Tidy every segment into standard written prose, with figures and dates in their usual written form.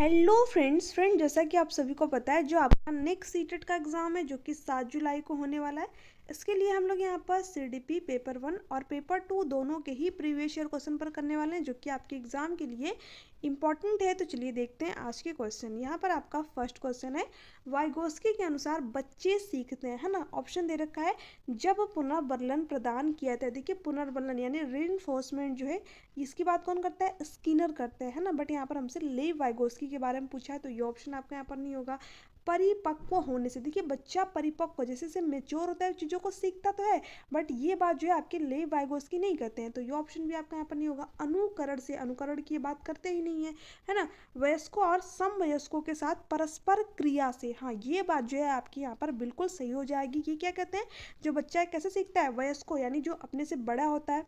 Hello friends जैसा कि आप सभी को पता है जो आपका नेक्स्ट सीटेट का एग्ज़ाम है जो कि 7 जुलाई को होने वाला है। इसके लिए हम लोग यहाँ पर सीडीपी पेपर 1 और पेपर 2 दोनों के ही प्रीवियस ईयर क्वेश्चन पर करने वाले हैं जो कि आपके एग्ज़ाम के लिए इंपॉर्टेंट है। तो चलिए देखते हैं आज के क्वेश्चन। यहाँ पर आपका फर्स्ट क्वेश्चन है, वाइगोस्की के अनुसार बच्चे सीखते हैं, है ना। ऑप्शन दे रखा है जब पुनर्बलन प्रदान किया था। देखिए पुनर्बलन यानी रीइंफोर्समेंट जो है इसकी बात कौन करता है, स्किनर करते हैं, है ना। बट यहाँ पर हमसे लेव वाइगोस्की के बारे में पूछा है तो ये ऑप्शन आपका यहाँ पर नहीं होगा। परिपक्व होने से, देखिए बच्चा परिपक्व जैसे से मेच्योर होता है चीज़ों को सीखता तो है, बट ये बात जो है आपके लेव वाइगोस्की नहीं करते हैं तो ये ऑप्शन भी आपका यहाँ पर नहीं होगा। अनुकरण से, अनुकरण की बात करते ही नहीं है ना। वयस्कों और समवयस्कों के साथ परस्पर क्रिया से, हाँ ये बात जो है आपकी यहाँ पर बिल्कुल सही हो जाएगी। ये क्या कहते हैं, जो बच्चा कैसे सीखता है, वयस्कों यानी जो अपने से बड़ा होता है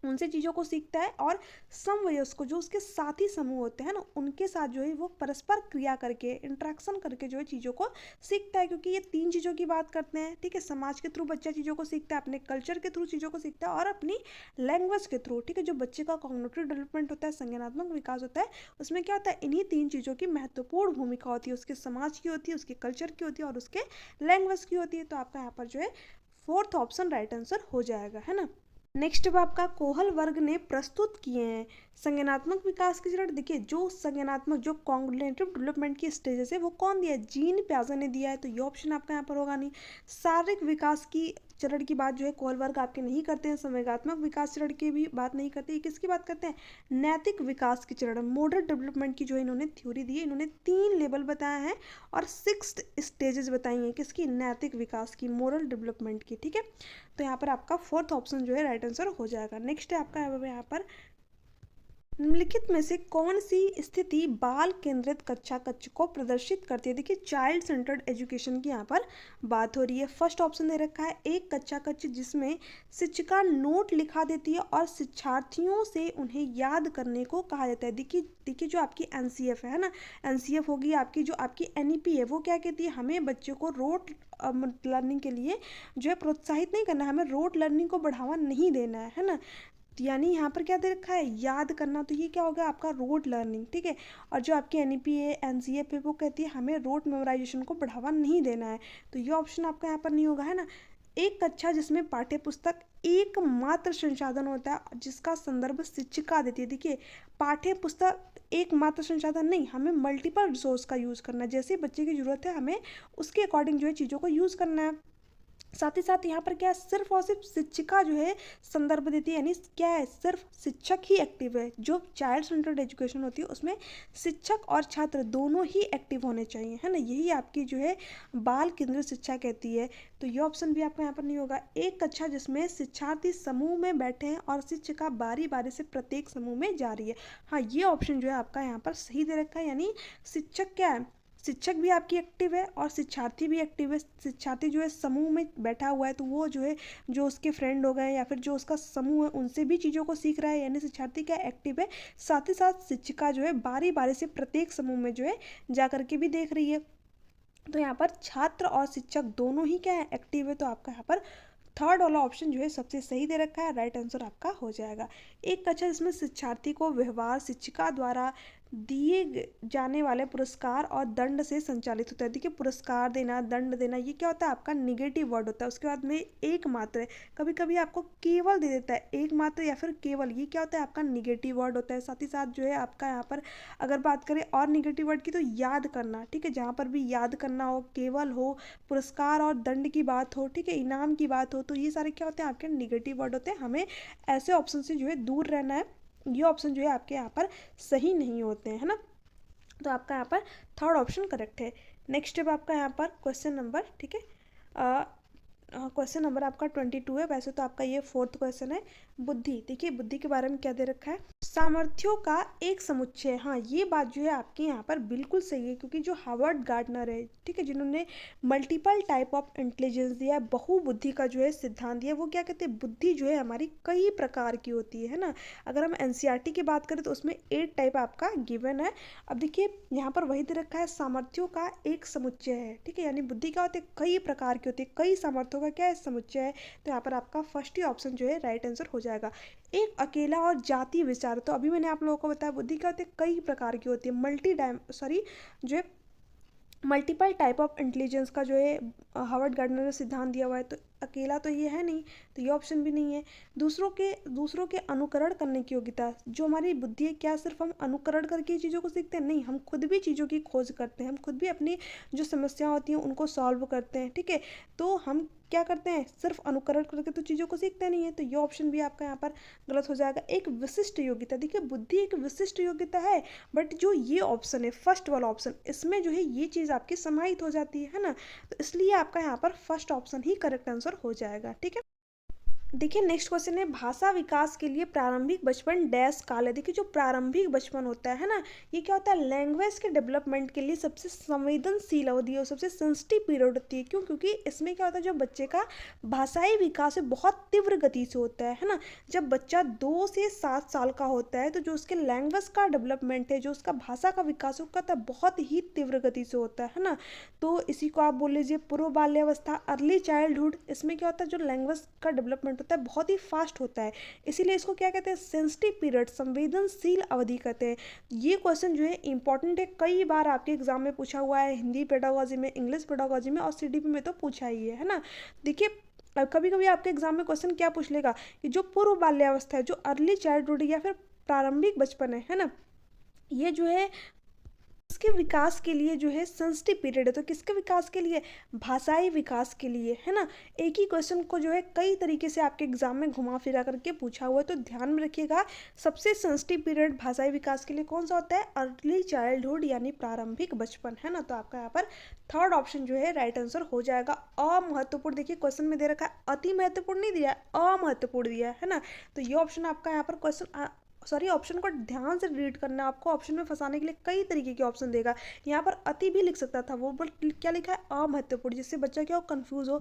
उनसे चीज़ों को सीखता है, और समवयस्क जो उसके साथी समूह होते हैं ना उनके साथ जो है वो परस्पर क्रिया करके, इंटरेक्शन करके जो है चीज़ों को सीखता है। क्योंकि ये तीन चीज़ों की बात करते हैं, ठीक है। समाज के थ्रू बच्चा चीज़ों को सीखता है, अपने कल्चर के थ्रू चीज़ों को सीखता है और अपनी लैंग्वेज के थ्रू, ठीक है। जो बच्चे का कॉग्निटिव डेवलपमेंट होता है, संज्ञानात्मक विकास होता है, उसमें क्या होता है, इन्हीं तीन चीज़ों की महत्वपूर्ण भूमिका होती है। उसके समाज की होती है, उसके कल्चर की होती है और उसके लैंग्वेज की होती है। तो आपका यहाँ पर जो है फोर्थ ऑप्शन राइट आंसर हो जाएगा, है ना। नेक्स्ट अब आपका कोहल वर्ग ने प्रस्तुत किए हैं संज्ञानात्मक विकास के चरण। देखिए जो संज्ञानात्मक जो कॉग्निटिव डेवलपमेंट की स्टेजेस है वो कौन दिया है, जीन प्याजे ने दिया है तो ये ऑप्शन आपका यहाँ पर होगा नहीं। शारीरिक विकास की चरण की बात जो है कोहल वर्ग आपके नहीं करते हैं। संवेगात्मक विकास चरण की भी बात नहीं करते। ये किसकी बात करते हैं, नैतिक विकास की चरण, मॉडर्न डेवलपमेंट की जो है इन्होंने थ्योरी दी है। इन्होंने 3 लेवल बताए हैं और 6 स्टेजेस बताई हैं किसकी, नैतिक विकास की, मोरल डेवलपमेंट की, ठीक है। तो यहाँ पर आपका फोर्थ ऑप्शन जो है राइट आंसर हो जाएगा। नेक्स्ट है आपका यहाँ पर निम्नलिखित में से कौन सी स्थिति बाल केंद्रित कक्षा कक्ष को प्रदर्शित करती है। देखिए चाइल्ड सेंटर्ड एजुकेशन की यहाँ पर बात हो रही है। फर्स्ट ऑप्शन दे रखा है एक कक्षा कक्ष जिसमें शिक्षिका नोट लिखा देती है और शिक्षार्थियों से उन्हें याद करने को कहा जाता है। देखिए जो आपकी एनसीएफ है ना, एनसीएफ होगी आपकी, जो आपकी एनईपी है वो क्या कहती है, हमें बच्चों को रोट लर्निंग के लिए जो है प्रोत्साहित नहीं करना, हमें रोट लर्निंग को बढ़ावा नहीं देना है ना। यानी यहाँ पर क्या दे रखा है, याद करना, तो ये क्या होगा आपका रोड लर्निंग, ठीक है। और जो आपकी एनईपी है, एनसीएफ है, वो कहती है हमें रोड मेमोराइजेशन को बढ़ावा नहीं देना है तो ये ऑप्शन आपका यहाँ पर नहीं होगा, है ना। एक कक्षा जिसमें पाठ्य पुस्तक एकमात्र संसाधन होता है जिसका संदर्भ शिक्षिका देती है। देखिए पाठ्य पुस्तक एकमात्र संसाधन नहीं, हमें मल्टीपल रिसोर्स का यूज़ करना है। जैसे बच्चे की ज़रूरत है हमें उसके अकॉर्डिंग जो है चीज़ों को यूज़ करना है। साथ ही साथ यहाँ पर क्या है, सिर्फ और सिर्फ शिक्षिका जो है संदर्भ देती है, यानी क्या है, सिर्फ शिक्षक ही एक्टिव है। जो चाइल्ड सेंटर्ड एजुकेशन होती है उसमें शिक्षक और छात्र दोनों ही एक्टिव होने चाहिए, है ना। यही आपकी जो है बाल केंद्रित शिक्षा कहती है। तो ये ऑप्शन भी आपका यहाँ पर नहीं होगा। एक कक्षा जिसमें शिक्षार्थी समूह में बैठे हैं और शिक्षिका बारी बारी से प्रत्येक समूह में जा रही है, हाँ ये ऑप्शन जो है आपका यहाँ पर सही दे रखा है। यानी शिक्षक क्या है, शिक्षक भी आपकी एक्टिव है और शिक्षार्थी भी एक्टिव है। शिक्षार्थी जो है समूह में बैठा हुआ है तो वो जो है जो उसके फ्रेंड हो गए या फिर जो उसका समूह है उनसे भी चीज़ों को सीख रहा है, यानी शिक्षार्थी क्या एक्टिव है। साथ ही साथ शिक्षिका जो है बारी बारी से प्रत्येक समूह में जो है जा करके भी देख रही है। तो यहाँ पर छात्र और शिक्षक दोनों ही क्या है, एक्टिव है। तो आपका यहाँ पर थर्ड वाला ऑप्शन जो है सबसे सही दे रखा है, राइट आंसर आपका हो जाएगा। एक कक्षा जिसमें शिक्षार्थी को व्यवहार शिक्षिका द्वारा दिए जाने वाले पुरस्कार और दंड से संचालित होता है। देखिए पुरस्कार देना, दंड देना, ये क्या होता है आपका निगेटिव वर्ड होता है। उसके बाद में एक मात्र है, कभी कभी आपको केवल दे देता है, एक मात्र या फिर केवल, ये क्या होता है आपका निगेटिव वर्ड होता है। साथ ही साथ जो है आपका यहाँ पर अगर बात करें और निगेटिव वर्ड की तो याद करना, ठीक है। जहाँ पर भी याद करना हो, केवल हो, पुरस्कार और दंड की बात हो, ठीक है, इनाम की बात हो, तो ये सारे क्या होते हैं आपके निगेटिव वर्ड होते हैं। हमें ऐसे ऑप्शन से जो है दूर रहना है। ये ऑप्शन जो है आपके यहाँ पर सही नहीं होते हैं, है ना। तो आपका यहाँ पर थर्ड ऑप्शन करेक्ट है। नेक्स्ट अब आपका यहाँ पर क्वेश्चन नंबर, ठीक है, क्वेश्चन नंबर आपका 22 है। वैसे तो आपका ये फोर्थ क्वेश्चन है। बुद्धि, देखिए बुद्धि के बारे में क्या दे रखा है, सामर्थ्यों का एक समुच्चय, हाँ ये बात जो है आपके यहाँ पर बिल्कुल सही है। क्योंकि जो हार्वर्ड गार्डनर है, ठीक है, जिन्होंने मल्टीपल टाइप ऑफ इंटेलिजेंस दिया है, बहुबुद्धि का जो है सिद्धांत दिया है, वो क्या कहते हैं, बुद्धि जो है हमारी कई प्रकार की होती है ना। अगर हम एनसीईआरटी की बात करें तो उसमें 8 टाइप आपका गिवन है। अब देखिए यहाँ पर वही दे रखा है, सामर्थ्यों का एक समुच्चय है, ठीक है, यानी बुद्धि क्या होती है, कई प्रकार की होती है, कई सामर्थ्यों विकासों का क्या है, समुच्चय है। तो यहाँ पर आपका फर्स्ट ही ऑप्शन जो है राइट आंसर हो जाएगा। एक अकेला और जातीय विचार, तो अभी मैंने आप लोगों को बताया बुद्धि क्या होती है, कई प्रकार की होती है, जो है मल्टीपल टाइप ऑफ इंटेलिजेंस का जो है हार्वर्ड गार्डनर ने सिद्धांत दिया हुआ है। तो अकेला तो ये है नहीं, तो ये ऑप्शन भी नहीं है। दूसरों के अनुकरण करने की योग्यता, जो हमारी बुद्धि है, क्या सिर्फ हम अनुकरण करके चीज़ों को सीखते हैं, नहीं, हम खुद भी चीज़ों की खोज करते हैं, हम खुद भी अपनी जो समस्याएं होती हैं उनको सॉल्व करते हैं, ठीक है। तो हम क्या करते हैं, सिर्फ अनुकरण करके तो चीज़ों को सीखते नहीं है। तो ये ऑप्शन भी आपका यहाँ पर गलत हो जाएगा। एक विशिष्ट योग्यता, देखिए बुद्धि एक विशिष्ट योग्यता है, बट जो ये ऑप्शन है फर्स्ट वाला ऑप्शन, इसमें जो है ये चीज़ आपकी समाहित हो जाती है ना, तो इसलिए आपका यहाँ पर फर्स्ट ऑप्शन ही करेक्ट आंसर हो जाएगा, ठीक है। देखिए नेक्स्ट क्वेश्चन है, भाषा विकास के लिए प्रारंभिक बचपन डैश काल है। देखिए जो प्रारंभिक बचपन होता है ना, ये क्या होता है, लैंग्वेज के डेवलपमेंट के लिए सबसे संवेदनशील अवधि और सबसे सेंसिटिव पीरियड होती है। क्यों? क्योंकि इसमें क्या होता है, जो बच्चे का भाषाई विकास है बहुत तीव्र गति से होता है ना। जब बच्चा 2 से 7 साल का होता है तो जो उसके लैंग्वेज का डेवलपमेंट है, जो उसका भाषा का विकास होता है, बहुत ही तीव्र गति से होता है ना। तो इसी को आप बोल लीजिए पूर्व बाल्यावस्था, अर्ली चाइल्डहुड। इसमें क्या होता है, जो लैंग्वेज का डेवलपमेंट होता है बहुत ही फास्ट होता है, इसीलिए इसको क्या कहते हैं, सेंसिटिव पीरियड, संवेदनशील अवधि कहते हैं। ये क्वेश्चन जो है इंपॉर्टेंट है, कई बार आपके एग्जाम में पूछा हुआ है, हिंदी पेडागोजी में, इंग्लिश पेडागोजी में और सीडीपी में तो पूछा ही है ना। देखिए कभी कभी आपके एग्जाम में क्वेश्चन क्या पूछ लेगा कि जो पूर्व बाल्यावस्था है, जो अर्ली चाइल्डहुड या फिर प्रारंभिक बचपन है ना, ये जो है इसके विकास के लिए जो है सेंसिटिव पीरियड है। तो किसके विकास के लिए, भाषाई विकास के लिए, है ना। एक ही क्वेश्चन को जो है कई तरीके से आपके एग्जाम में घुमा फिरा करके पूछा हुआ है, तो ध्यान में रखिएगा सबसे सेंसिटिव पीरियड भाषाई विकास के लिए कौन सा होता है, अर्ली चाइल्डहुड यानी प्रारंभिक बचपन, है ना। तो आपका यहाँ पर थर्ड ऑप्शन जो है राइट आंसर हो जाएगा। अमहत्वपूर्ण, देखिए क्वेश्चन में दे रखा है अति महत्वपूर्ण नहीं दिया है, अमहत्वपूर्ण दिया है ना। तो ये ऑप्शन आपका यहाँ पर ऑप्शन को ध्यान से रीड करना, आपको ऑप्शन में फंसाने के लिए कई तरीके के ऑप्शन देगा। यहाँ पर अति भी लिख सकता था वो, बट क्या लिखा है अमहत्वपूर्ण, जिससे बच्चा क्या हो, कंफ्यूज हो।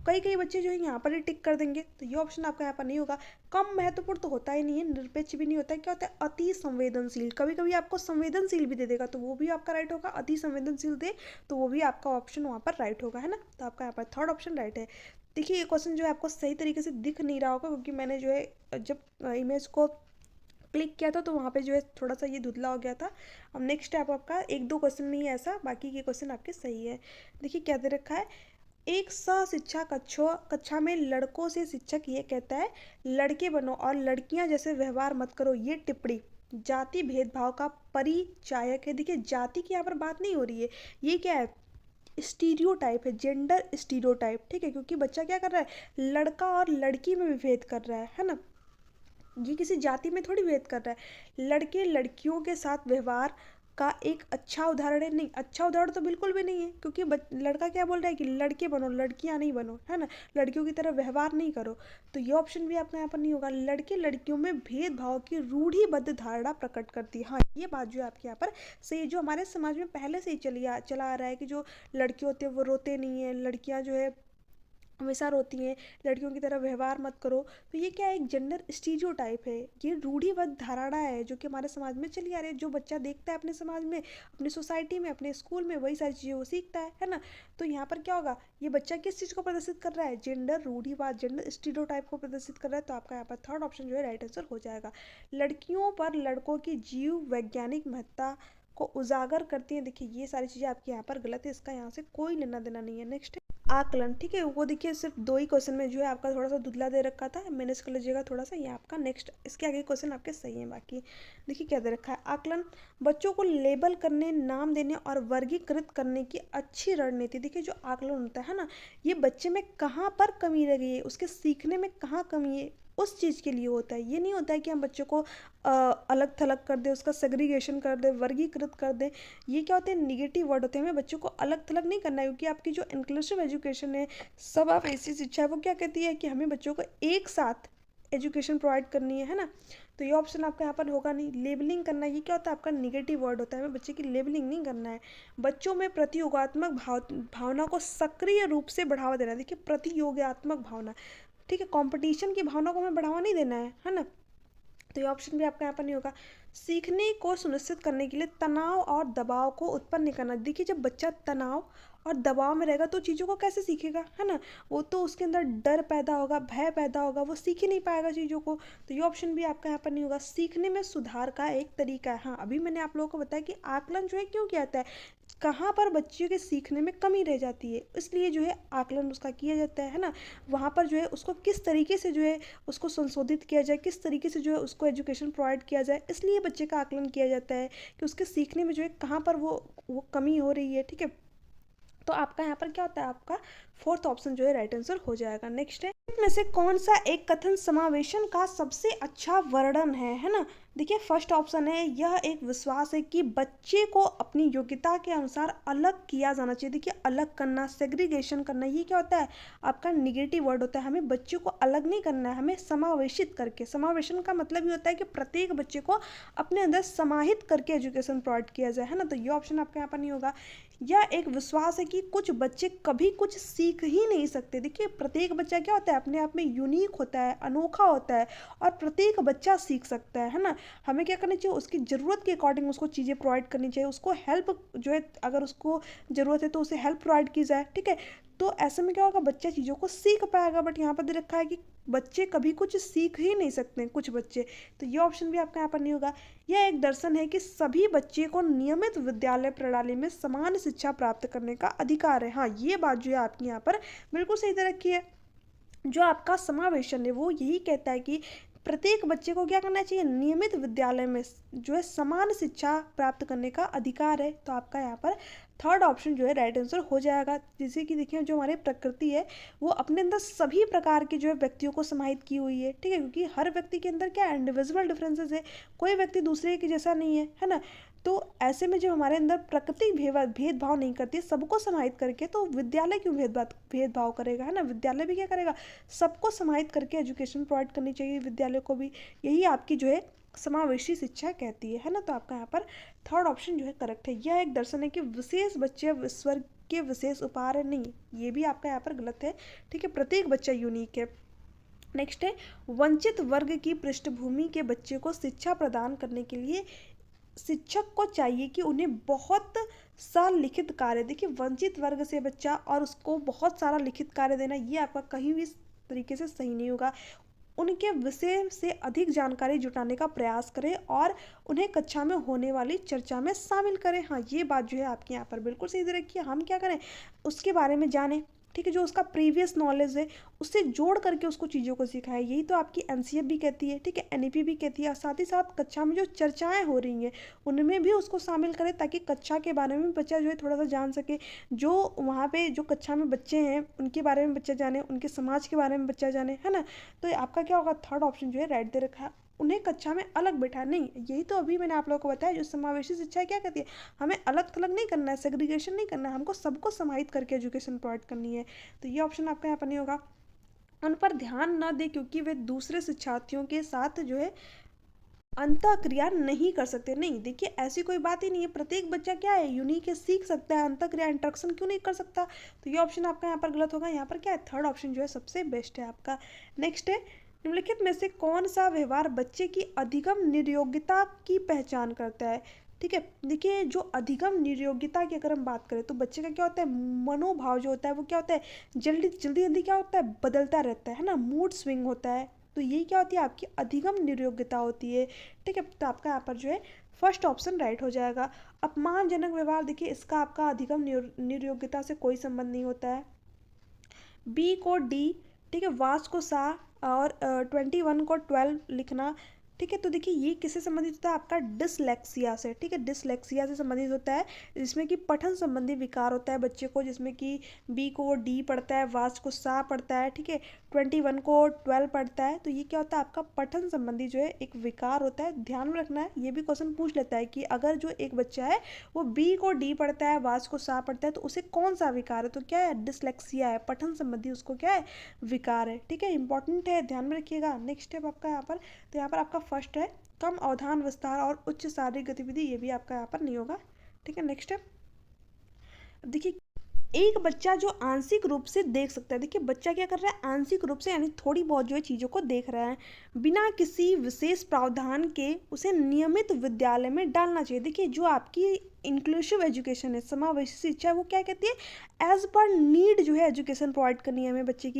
कई बच्चे जो है यहाँ पर ही टिक कर देंगे, तो ये ऑप्शन आपका यहाँ पर नहीं होगा। कम महत्वपूर्ण तो होता ही नहीं है, निरपेक्ष भी नहीं होता है, क्या होता है, अति संवेदनशील। कभी कभी आपको संवेदनशील भी दे देगा, तो वो भी आपका राइट होगा। अति संवेदनशील दे तो वो भी आपका ऑप्शन वहाँ पर राइट होगा, है ना। तो आपका यहाँ पर थर्ड ऑप्शन राइट है। देखिए ये क्वेश्चन जो है आपको सही तरीके से दिख नहीं रहा होगा, क्योंकि मैंने जो है जब इमेज को क्लिक किया था तो वहाँ पे जो है थोड़ा सा ये धुंधला हो गया था। अब नेक्स्ट स्टेप आपका 1-2 क्वेश्चन में ही ऐसा, बाकी के क्वेश्चन आपके सही है। देखिए क्या दे रखा है, एक शिक्षा कक्षा में लड़कों से शिक्षक ये कहता है लड़के बनो और लड़कियां जैसे व्यवहार मत करो। ये टिप्पणी जाति भेदभाव का परिचायक है। देखिए जाति की यहाँ पर बात नहीं हो रही है, ये क्या है, स्टीरियोटाइप है, जेंडर स्टीरियोटाइप, ठीक है। क्योंकि बच्चा क्या कर रहा है, लड़का और लड़की में भी भेद कर रहा है ना। ये किसी जाति में थोड़ी भेद कर रहा है। लड़के लड़कियों के साथ व्यवहार का एक अच्छा उदाहरण है, नहीं, अच्छा उदाहरण तो बिल्कुल भी नहीं है। क्योंकि लड़का क्या बोल रहा है कि लड़के बनो, लड़कियां नहीं बनो, है ना, लड़कियों की तरह व्यवहार नहीं करो। तो ये ऑप्शन भी आपका यहाँ पर नहीं होगा। लड़के लड़कियों में भेदभाव की रूढ़िबद्ध धारणा प्रकट करती है। हाँ, ये बात जो है आपके यहाँ पर सही, जो हमारे समाज में पहले से ही चला आ रहा है कि जो लड़के होते हैं वो रोते नहीं है, लड़कियाँ जो है हमेशा रोती हैं, लड़कियों की तरह व्यवहार मत करो। तो ये क्या है, एक जेंडर स्टीरियोटाइप है, ये रूढ़िबद्ध धारणा है जो कि हमारे समाज में चली आ रही है। जो बच्चा देखता है अपने समाज में, अपनी सोसाइटी में, अपने स्कूल में, वही सारी चीज़ें वो सीखता है ना। तो यहाँ पर क्या होगा, ये बच्चा किस चीज़ को प्रदर्शित कर रहा है, जेंडर रूढ़िवाद, जेंडर स्टीरियोटाइप को प्रदर्शित कर रहा है। तो आपका यहाँ पर थर्ड ऑप्शन जो है राइट आंसर हो जाएगा। लड़कियों पर लड़कों की जीव वैज्ञानिक महत्ता को उजागर करती है। देखिए ये सारी चीज़ें आपकी यहाँ पर गलत है, इसका यहाँ से कोई लेना देना नहीं है। नेक्स्ट आकलन, ठीक है, वो देखिए सिर्फ 2 ही क्वेश्चन में जो है आपका थोड़ा सा धुंधला दे रखा था, मैनेज कर लीजिएगा थोड़ा सा। ये आपका नेक्स्ट, इसके आगे क्वेश्चन आपके सही हैं। बाकी देखिए क्या दे रखा है, आकलन बच्चों को लेबल करने, नाम देने और वर्गीकृत करने की अच्छी रणनीति। देखिए जो आकलन होता है ना, ये बच्चे में कहाँ पर कमी रह गई है, उसके सीखने में कहाँ कमी है, उस चीज़ के लिए होता है। ये नहीं होता है कि हम बच्चों को अलग थलग कर दे, उसका सेग्रीगेशन कर दे, वर्गीकृत कर दे। ये क्या होते हैं, निगेटिव वर्ड होते हैं। हमें बच्चों को अलग थलग नहीं करना है, क्योंकि आपकी जो इंक्लूसिव एजुकेशन है, सब आप ऐसी शिक्षा है, वो क्या कहती है कि हमें बच्चों को एक साथ एजुकेशन प्रोवाइड करनी है ना। तो ये ऑप्शन आपका यहाँ पर होगा नहीं। लेबलिंग करना, ये क्या होता है, आपका निगेटिव वर्ड होता है। हमें बच्चे की लेबलिंग नहीं करना है। बच्चों में प्रतियोगात्मक भावना को सक्रिय रूप से बढ़ावा देना। देखिए प्रतियोगात्मक भावना, ठीक है, कंपटीशन की भावना को हमें बढ़ावा नहीं देना है ना। तो ये ऑप्शन भी आपका यहाँ पर नहीं होगा। सीखने को सुनिश्चित करने के लिए तनाव और दबाव को उत्पन्न नहीं करना। देखिए, जब बच्चा तनाव और दबाव में रहेगा तो चीज़ों को कैसे सीखेगा, है ना? वो तो उसके अंदर डर पैदा होगा, भय पैदा होगा, वो सीख ही नहीं पाएगा चीज़ों को। तो ये ऑप्शन भी आपका यहाँ पर नहीं होगा। सीखने में सुधार का एक तरीका है। हाँ, अभी मैंने आप लोगों को बताया कि आकलन जो है क्यों किया जाता है, कहाँ पर बच्चे के सीखने में कमी रह जाती है, इसलिए जो है आकलन उसका किया जाता है ना? वहाँ पर जो है उसको किस तरीके से जो है उसको संशोधित किया जाए, किस तरीके से जो है उसको एजुकेशन प्रोवाइड किया जाए, इसलिए बच्चे का आकलन किया जाता है कि उसके सीखने में जो है कहाँ पर वो कमी हो रही है। ठीक है, तो आपका यहाँ पर क्या होता है, आपका फोर्थ ऑप्शन जो है राइट आंसर हो जाएगा। नेक्स्ट है, में से कौन सा एक कथन समावेशन का सबसे अच्छा वर्णन है ना? देखिए, फर्स्ट ऑप्शन है, यह एक विश्वास है कि बच्चे को अपनी योग्यता के अनुसार अलग किया जाना चाहिए। देखिए, अलग करना, सेग्रीगेशन करना, ये क्या होता है, आपका निगेटिव वर्ड होता है। हमें बच्चे को अलग नहीं करना है, हमें समावेशित करके, समावेशन का मतलब ये होता है कि प्रत्येक बच्चे को अपने अंदर समाहित करके एजुकेशन प्रोवाइड किया जाए, है ना? तो ये ऑप्शन आपका यहाँ पर नहीं होगा। यह एक विश्वास है कि कुछ बच्चे कभी कुछ सीख ही नहीं सकते। देखिए, प्रत्येक बच्चा क्या होता है, अपने आप में यूनिक होता है, अनोखा होता है, और प्रत्येक बच्चा सीख सकता है ना? हमें क्या करना चाहिए, उसकी ज़रूरत के अकॉर्डिंग उसको चीज़ें प्रोवाइड करनी चाहिए, उसको हेल्प जो है, अगर उसको ज़रूरत है तो उसे हेल्प प्रोवाइड की जाए। ठीक है, तो ऐसे में क्या होगा, बच्चा चीज़ों को सीख पाएगा। बट यहाँ पर दे रखा है कि बच्चे कभी कुछ सीख ही नहीं सकते, कुछ बच्चे, तो ये ऑप्शन भी आपका यहाँ पर नहीं होगा। यह एक दर्शन है कि सभी बच्चे को नियमित विद्यालय प्रणाली में समान शिक्षा प्राप्त करने का अधिकार है। हाँ, ये बात जो है आपकी यहाँ पर बिल्कुल सही तरह की है। जो आपका समावेशन है वो यही कहता है कि प्रत्येक बच्चे को क्या करना चाहिए, नियमित विद्यालय में जो है समान शिक्षा प्राप्त करने का अधिकार है। तो आपका यहाँ पर थर्ड ऑप्शन जो है राइट आंसर हो जाएगा। जैसे कि देखिए, जो हमारी प्रकृति है वो अपने अंदर सभी प्रकार के जो है व्यक्तियों को समाहित की हुई है। ठीक है, क्योंकि हर व्यक्ति के अंदर क्या है, इंडिविजुअल डिफरेंसेस है, कोई व्यक्ति दूसरे के जैसा नहीं है ना? तो ऐसे में जब हमारे अंदर प्रकृति भेदभाव नहीं करती, सबको समाहित करके, तो विद्यालय क्यों भेदभाव करेगा, है ना? विद्यालय भी क्या करेगा, सबको समाहित करके एजुकेशन प्रोवाइड करनी चाहिए विद्यालय को भी। यही आपकी जो है समावेशी शिक्षा कहती है ना? तो आपका यहाँ पर थर्ड ऑप्शन जो है करेक्ट है। यह एक दर्शन है कि विशेष बच्चे स्वर्ग के विशेष उपहार है, नहीं, ये भी आपका यहाँ पर गलत है। ठीक है, प्रत्येक बच्चा यूनिक है। नेक्स्ट है, वंचित वर्ग की पृष्ठभूमि के बच्चे को शिक्षा प्रदान करने के लिए शिक्षक को चाहिए कि उन्हें बहुत सा लिखित कार्य, देखिए वंचित वर्ग से बच्चा और उसको बहुत सारा लिखित कार्य देना, ये आपका कहीं भी तरीके से सही नहीं होगा। उनके विषय से अधिक जानकारी जुटाने का प्रयास करें और उन्हें कक्षा में होने वाली चर्चा में शामिल करें। हाँ, ये बात जो है आपके यहाँ पर बिल्कुल सही रखी है। हम क्या करें, उसके बारे में जानें। ठीक है, जो उसका प्रीवियस नॉलेज है उससे जोड़ करके उसको चीज़ों को सिखाएं। यही तो आपकी एनसीएफ भी कहती है, ठीक है, एनईपी भी कहती है। और साथ ही साथ कक्षा में जो चर्चाएं हो रही हैं उनमें भी उसको शामिल करें, ताकि कक्षा के बारे में बच्चा जो है थोड़ा सा जान सके। जो वहाँ पे जो कक्षा में बच्चे हैं उनके बारे में बच्चा जाने, उनके समाज के बारे में बच्चा जाने, है ना? तो आपका क्या होगा, थर्ड ऑप्शन जो है राइट दे रखा है। उन्हें कक्षा में अलग बैठा नहीं, यही तो अभी मैंने आप लोगों को बताया, जो समावेशी शिक्षा क्या कहती है, हमें अलग थलग नहीं करना है, सेग्रीगेशन नहीं करना है, हमको सबको समाहित करके एजुकेशन प्रोवाइड करनी है। तो ये ऑप्शन आपका यहाँ पर नहीं होगा। उन पर ध्यान न दे क्योंकि वे दूसरे शिक्षार्थियों के साथ जो है अंतःक्रिया नहीं कर सकते, नहीं, देखिए ऐसी कोई बात ही नहीं है। प्रत्येक बच्चा क्या है, यूनिक है, सीख सकता है, अंतःक्रिया इंटरेक्शन क्यों नहीं कर सकता? तो ये ऑप्शन आपका यहाँ पर गलत होगा। यहाँ पर क्या है, थर्ड ऑप्शन जो है सबसे बेस्ट है आपका। नेक्स्ट है, निम्नलिखित में से कौन सा व्यवहार बच्चे की अधिगम निर्योग्यता की पहचान करता है? ठीक है, देखिए जो अधिगम निर्योग्यता की अगर हम बात करें तो बच्चे का क्या होता है, मनोभाव जो होता है वो क्या होता है, जल्दी जल्दी क्या होता है, बदलता रहता है ना, मूड स्विंग होता है। तो यही क्या होती है, आपकी अधिगम निर्योग्यता होती है। ठीक है, तो आपका यहाँ पर जो है फर्स्ट ऑप्शन राइट हो जाएगा। अपमानजनक व्यवहार, देखिए इसका आपका अधिगम निर्योग्यता से कोई संबंध नहीं होता है। बी को डी, ठीक है, वास को सा, और 21 को 12 लिखना। ठीक है, तो देखिए ये किससे संबंधित होता है, आपका डिसलेक्सिया से। ठीक है, डिसलेक्सिया से संबंधित होता है, जिसमें कि पठन संबंधी विकार होता है बच्चे को, जिसमें कि बी को डी पढ़ता है, वास को सा पढ़ता है, ठीक है, 21 को 12 पढ़ता है। तो ये क्या होता है, आपका पठन संबंधी जो है एक विकार होता है। ध्यान में रखना है, ये भी क्वेश्चन पूछ लेता है कि अगर जो एक बच्चा है वो बी को डी पढ़ता है, वास को सा पढ़ता है, तो उसे कौन सा विकार है, तो क्या है, डिसलेक्सिया है, पठन संबंधी उसको क्या है, विकार है। ठीक है, इंपॉर्टेंट है, ध्यान में रखिएगा। नेक्स्ट स्टेप आपका यहाँ पर, तो यहाँ पर आपका फर्स्ट है कम अवधान विस्तार और उच्च शारीरिक गतिविधि, ये भी आपका यहाँ पर नहीं होगा। ठीक है, नेक्स्ट है, देखिए एक बच्चा जो आंशिक रूप से देख सकता है, देखिए बच्चा क्या कर रहा है, आंशिक रूप से यानी थोड़ी बहुत जो है चीज़ों को देख रहा है, बिना किसी विशेष प्रावधान के उसे नियमित विद्यालय में डालना चाहिए। देखिए जो आपकी इंक्लूसिव एजुकेशन है, समावेशी शिक्षा, वो क्या कहती है, एज पर नीड जो है एजुकेशन प्रोवाइड करनी है हमें बच्चे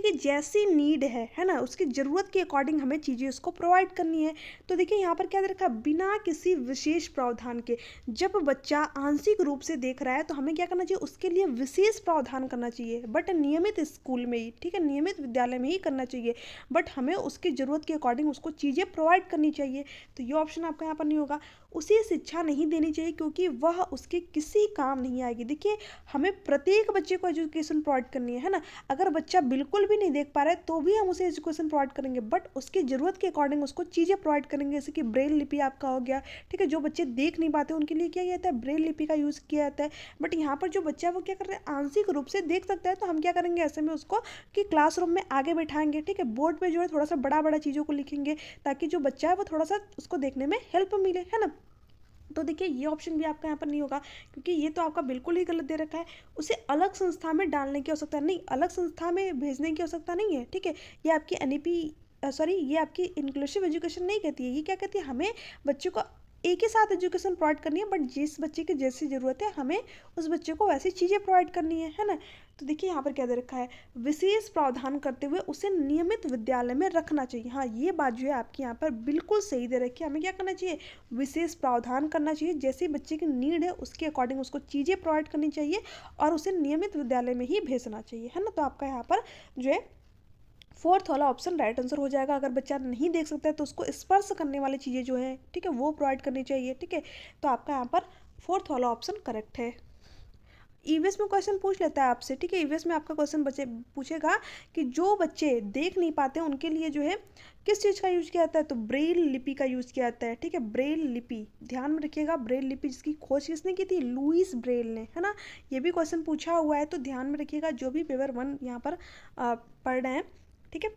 की जैसी नीड है ना, उसकी ज़रूरत के अकॉर्डिंग हमें चीज़ें उसको प्रोवाइड करनी है। तो देखिए यहाँ पर क्या दे रखा है, बिना किसी विशेष प्रावधान के। जब बच्चा आंशिक रूप से देख रहा है तो हमें क्या करना चाहिए, उसके लिए विशेष प्रावधान करना चाहिए, बट नियमित स्कूल में ही, ठीक है, नियमित विद्यालय में ही करना चाहिए, बट हमें उसकी ज़रूरत के अकॉर्डिंग उसको चीज़ें प्रोवाइड करनी चाहिए। तो ये ऑप्शन आपका यहाँ पर नहीं होगा। उसे शिक्षा नहीं देनी चाहिए क्योंकि वह उसके किसी काम नहीं आएगी। देखिए हमें प्रत्येक बच्चे को एजुकेशन प्रोवाइड करनी है ना, अगर बच्चा बिल्कुल भी नहीं देख पा रहा है तो भी हम उसे एजुकेशन प्रोवाइड करेंगे, बट उसकी ज़रूरत के अकॉर्डिंग उसको चीज़ें प्रोवाइड करेंगे, जैसे कि ब्रेल लिपि आपका हो गया, ठीक है, जो बच्चे देख नहीं पाते उनके लिए क्या किया जाता है, ब्रेल लिपि का यूज़ किया जाता है। बट यहाँ पर जो बच्चा है वो क्या कर रहा है, आंशिक रूप से देख सकता है, तो हम क्या करेंगे ऐसे में उसको कि क्लासरूम में आगे बैठाएंगे, ठीक है, बोर्ड पे जो है थोड़ा सा बड़ा बड़ा चीज़ों को लिखेंगे ताकि जो बच्चा है वो थोड़ा सा उसको देखने में हेल्प मिले, है ना। तो देखिए ये ऑप्शन भी आपका यहाँ पर नहीं होगा क्योंकि ये तो आपका बिल्कुल ही गलत दे रखा है। उसे अलग संस्था में डालने की आवश्यकता नहीं, अलग संस्था में भेजने की आवश्यकता नहीं है, ठीक है। ये आपकी एनईपी सॉरी ये आपकी इंक्लूसिव एजुकेशन नहीं कहती है, ये क्या कहती है, हमें बच्चों को एक ही साथ एजुकेशन प्रोवाइड करनी है, बट जिस बच्चे की जैसी ज़रूरत है हमें उस बच्चे को वैसी चीज़ें प्रोवाइड करनी है ना। तो देखिए यहाँ पर क्या दे रखा है, विशेष प्रावधान करते हुए उसे नियमित विद्यालय में रखना चाहिए। हाँ ये बात जो है आपकी यहाँ पर बिल्कुल सही दे रखी है, हमें क्या करना चाहिए, विशेष प्रावधान करना चाहिए, जैसे बच्चे की नीड है उसके अकॉर्डिंग उसको चीज़ें प्रोवाइड करनी चाहिए और उसे नियमित विद्यालय में ही भेजना चाहिए, है ना। तो आपका यहाँ पर जो है फोर्थ वाला ऑप्शन राइट आंसर हो जाएगा। अगर बच्चा नहीं देख सकता है तो उसको स्पर्श करने वाली चीज़ें जो है, ठीक है, वो प्रोवाइड करनी चाहिए, ठीक है। तो आपका यहाँ पर फोर्थ वाला ऑप्शन करेक्ट है। ईवीएस में क्वेश्चन पूछ लेता है आपसे, ठीक है, ईवीएस में आपका क्वेश्चन बच्चे पूछेगा कि जो बच्चे देख नहीं पाते उनके लिए जो है किस चीज़ का यूज़ किया जाता है, तो ब्रेल लिपि का यूज़ किया जाता है, ठीक है, ब्रेल लिपि, ध्यान में रखिएगा। ब्रेल लिपि जिसकी खोज किसने की थी, लुईस ब्रेल ने, है ना। ये भी क्वेश्चन पूछा हुआ है तो ध्यान में रखिएगा जो भी पेपर 1 यहाँ पर पढ़ रहे हैं, ठीक है।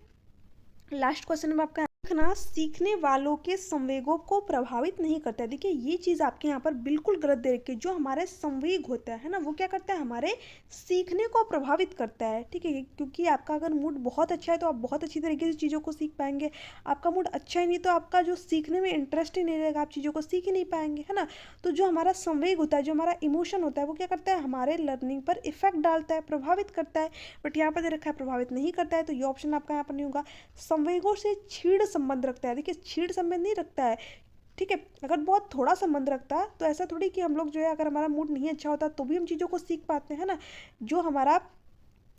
लास्ट क्वेश्चन में आपका लिखना सीखने वालों के संवेगों को प्रभावित नहीं करता है। देखिए ये चीज़ आपके यहाँ पर बिल्कुल गलत दे रखी है। जो हमारे संवेग होता है ना, वो क्या करता है, हमारे सीखने को प्रभावित करता है, ठीक है, क्योंकि आपका अगर मूड बहुत अच्छा है तो आप बहुत अच्छी तरीके से चीज़ों को सीख पाएंगे, आपका मूड अच्छा ही नहीं तो आपका जो सीखने में इंटरेस्ट ही नहीं रहेगा, आप चीज़ों को सीख ही नहीं पाएंगे, है ना। तो जो हमारा संवेग होता है, जो हमारा इमोशन होता है, वो क्या करता है, हमारे लर्निंग पर इफेक्ट डालता है, प्रभावित करता है, बट यहाँ पर दे रखा है प्रभावित नहीं करता है, तो ये ऑप्शन आपका यहाँ पर नहीं होगा। संवेगों से छीड़ संबंध रखता है, देखिए छीड़ संबंध नहीं रखता है, ठीक है। अगर बहुत थोड़ा संबंध रखता है तो ऐसा थोड़ी कि हम लोग जो है अगर हमारा मूड नहीं अच्छा होता तो भी हम चीज़ों को सीख पाते हैं ना। जो हमारा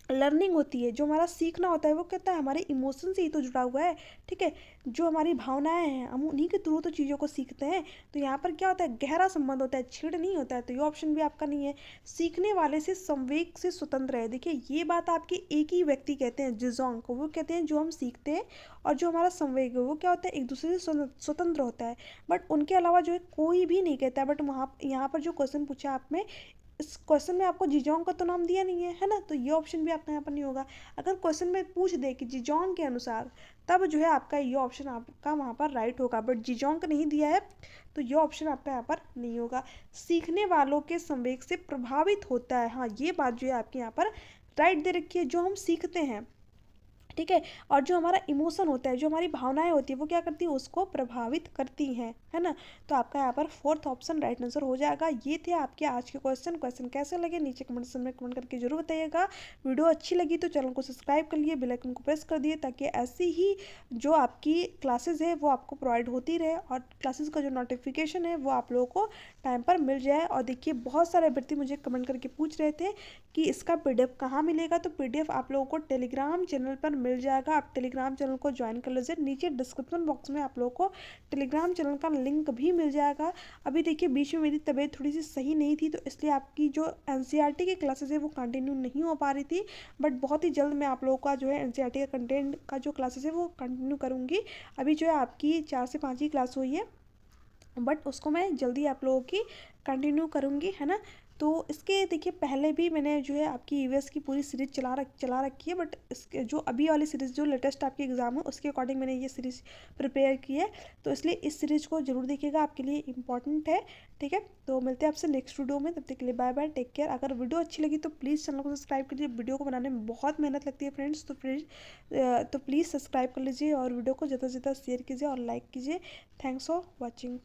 लर्निंग होती है, जो हमारा सीखना होता है, वो कहता है हमारे इमोशन से ही तो जुड़ा हुआ है, ठीक है, जो हमारी भावनाएं हैं हम उन्हीं के थ्रू तो चीज़ों को सीखते हैं। तो यहाँ पर क्या होता है, गहरा संबंध होता है, छेड़ नहीं होता है, तो ये ऑप्शन भी आपका नहीं है। सीखने वाले से संवेग से स्वतंत्र है, देखिए ये बात आपके एक ही व्यक्ति कहते हैं, जिजोंग को, वो कहते हैं जो हम सीखते हैं और जो हमारा संवेग है वो क्या होता है, एक दूसरे से स्वतंत्र होता है, बट उनके अलावा जो है कोई भी नहीं कहता है। बट वहाँ यहाँ पर जो क्वेश्चन पूछा आप में, इस क्वेश्चन में आपको जीजोंग का तो नाम दिया नहीं है, है ना, तो ये ऑप्शन भी आपका यहाँ पर नहीं होगा। अगर क्वेश्चन में पूछ दे कि जीजोंग के अनुसार, तब जो है आपका ये ऑप्शन आपका वहाँ पर राइट होगा, बट जीजोंग का नहीं दिया है तो ये ऑप्शन आपका यहाँ पर नहीं होगा। सीखने वालों के संवेग से प्रभावित होता है, हाँ ये बात जो है आपके यहाँ पर राइट दे रखी है। जो हम सीखते हैं, ठीक है, और जो हमारा इमोशन होता है, जो हमारी भावनाएं होती है, वो क्या करती है, उसको प्रभावित करती हैं, है ना। तो आपका यहाँ पर फोर्थ ऑप्शन राइट आंसर हो जाएगा। ये थे आपके आज के क्वेश्चन कैसे लगे नीचे कमेंट सेक्शन में कमेंट करके जरूर बताइएगा। वीडियो अच्छी लगी तो चैनल को सब्सक्राइब कर लिए, बेल आइकन को प्रेस कर दिए ताकि ऐसी ही जो आपकी क्लासेस है वो आपको प्रोवाइड होती रहे और क्लासेस का जो नोटिफिकेशन है वो आप लोगों को टाइम पर मिल जाए। और देखिए बहुत सारे अभ्यर्थी मुझे कमेंट करके पूछ रहे थे कि इसका PDF कहाँ मिलेगा, तो PDF आप लोगों को टेलीग्राम चैनल पर मिल जाएगा। आप टेलीग्राम चैनल को ज्वाइन कर लीजिए, नीचे डिस्क्रिप्शन बॉक्स में आप लोगों को टेलीग्राम चैनल का लिंक भी मिल जाएगा। अभी देखिए बीच में मेरी तबीयत थोड़ी सी सही नहीं थी तो इसलिए आपकी जो NCERT की क्लासेस है वो कंटिन्यू नहीं हो पा रही थी, बट बहुत ही जल्द मैं आप लोगों का जो है NCERT का कंटेंट का जो क्लासेस है वो कंटिन्यू करूँगी। अभी जो है आपकी 4 से 5 ही क्लास हुई है, बट उसको मैं जल्दी आप लोगों की कंटिन्यू करूँगी, है ना। तो इसके देखिए पहले भी मैंने जो है आपकी ईवीएस की पूरी सीरीज़ चला रखी है, बट इसके जो अभी वाली सीरीज़ जो लेटेस्ट आपकी एग्ज़ाम है उसके अकॉर्डिंग मैंने ये सीरीज़ प्रिपेयर की है। तो इसलिए इस सीरीज़ को ज़रूर देखिएगा, आपके लिए इंपॉर्टेंट है। ठीक है, तो मिलते हैं आपसे नेक्स्ट वीडियो में, तब तक के लिए बाय बाय, टेक केयर। अगर वीडियो अच्छी लगी तो प्लीज़ चैनल को सब्सक्राइब कीजिए, वीडियो को बनाने में बहुत मेहनत लगती है फ्रेंड्स, तो प्लीज़ सब्सक्राइब कर लीजिए और वीडियो को ज़्यादा से ज़्यादा शेयर कीजिए और लाइक कीजिए। Thanks for watching.